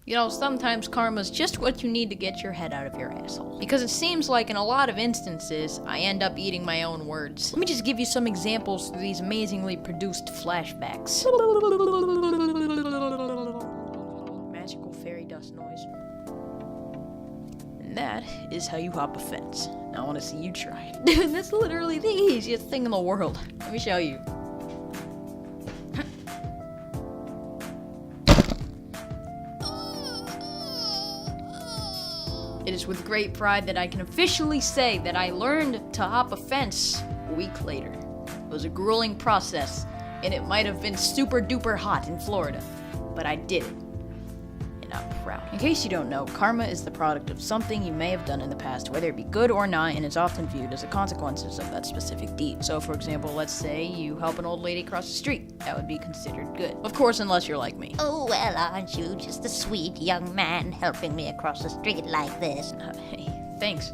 You know, sometimes karma's just what you need to get your head out of your asshole. Because it seems like in a lot of instances, I end up eating my own words. Let me just give you some examples through these amazingly produced flashbacks. Magical fairy dust noise. And that is how you hop a fence. Now I want to see you try. Dude, that's literally the easiest thing in the world. Let me show you. It is with great pride that I can officially say that I learned to hop a fence a week later. It was a grueling process, and it might have been super duper hot in Florida, but I did it. And I'm proud. In case you don't know, karma is the product of something you may have done in the past, whether it be good or not, and it's often viewed as the consequences of that specific deed. So for example, let's say you help an old lady cross the street. That would be considered good. Of course, unless you're like me. Oh, well, aren't you just a sweet young man helping me across the street like this? Hey, thanks.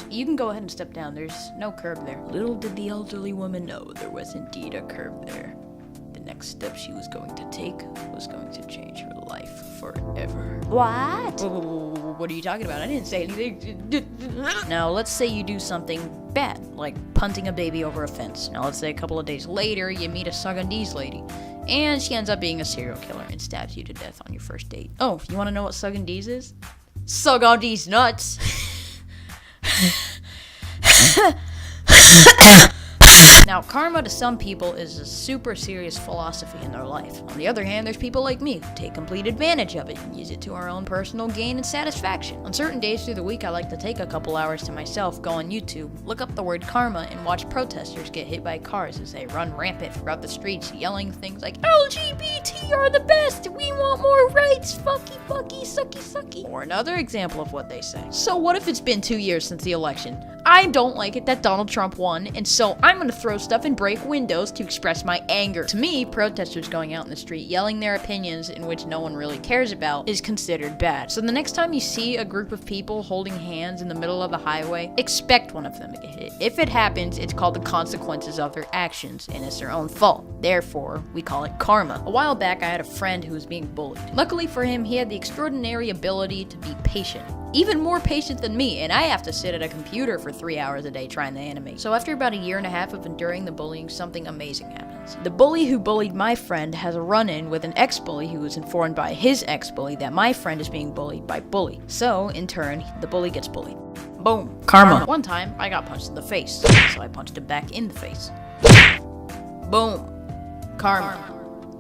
You can go ahead and step down. There's no curb there. Little did the elderly woman know there was indeed a curb there. The next step she was going to take was going to change her life forever. What? What are you talking about? I didn't say anything. Now, let's say you do something bad, like punting a baby over a fence. Now, let's say a couple of days later, you meet a Suggandese lady, and she ends up being a serial killer and stabs you to death on your first date. Oh, you want to know what Suggandese is? Suggandese nuts! Now, karma to some people is a super serious philosophy in their life. On the other hand, there's people like me who take complete advantage of it and use it to our own personal gain and satisfaction. On certain days through the week, I like to take a couple hours to myself, go on YouTube, look up the word karma, and watch protesters get hit by cars as they run rampant throughout the streets, yelling things like, LGBT are the best! We want more rights! Fucky, fucky, sucky, sucky. Or another example of what they say. So what if it's been 2 years since the election? I don't like it that Donald Trump won, and so I'm gonna throw stuff and break windows to express my anger. To me, protesters going out in the street yelling their opinions in which no one really cares about is considered bad. So the next time you see a group of people holding hands in the middle of the highway, expect one of them to get hit. If it happens, it's called the consequences of their actions, and it's their own fault. Therefore, we call it karma. A while back, I had a friend who was being bullied. Luckily for him, he had the extraordinary ability to be patient. Even more patient than me, and I have to sit at a computer for 3 hours a day trying to animate. So after about a year and a half of enduring the bullying, something amazing happens. The bully who bullied my friend has a run-in with an ex-bully who was informed by his ex-bully that my friend is being bullied by bully. So, in turn, the bully gets bullied. Boom. Karma. One time, I got punched in the face, so I punched him back in the face. Boom. Karma.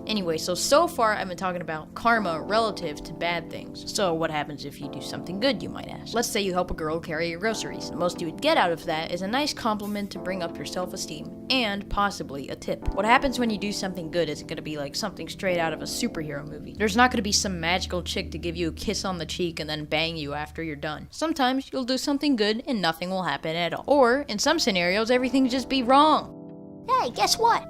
Anyway, so far I've been talking about karma relative to bad things. So what happens if you do something good, you might ask? Let's say you help a girl carry your groceries. The most you would get out of that is a nice compliment to bring up your self-esteem, and possibly a tip. What happens when you do something good isn't going to be like something straight out of a superhero movie. There's not going to be some magical chick to give you a kiss on the cheek and then bang you after you're done. Sometimes you'll do something good and nothing will happen at all. Or, in some scenarios, everything will just be wrong. Hey, guess what?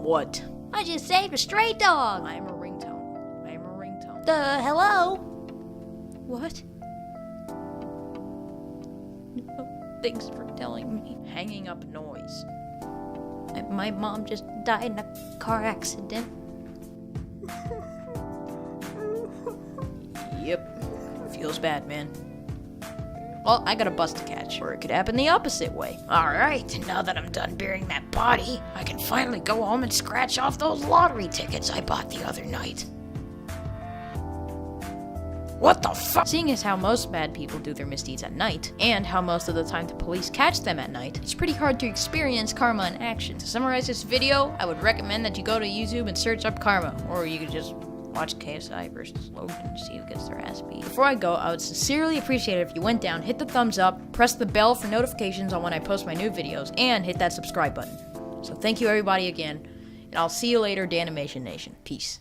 What? I just saved a stray dog. I am a ringtone. I am a ringtone. Hello? What? Thanks for telling me. Hanging up noise. My mom just died in a car accident. Yep. Feels bad, man. Well, I got a bus to catch, or it could happen the opposite way. Alright, now that I'm done burying that body, I can finally go home and scratch off those lottery tickets I bought the other night. What the fuck? Seeing as how most bad people do their misdeeds at night, and how most of the time the police catch them at night, it's pretty hard to experience karma in action. To summarize this video, I would recommend that you go to YouTube and search up karma, or you could just watch KSI versus Logan and see who gets their ass beat. Before I go, I would sincerely appreciate it if you went down, hit the thumbs up, press the bell for notifications on when I post my new videos, and hit that subscribe button. So thank you everybody again, and I'll see you later, Danimation Nation. Peace.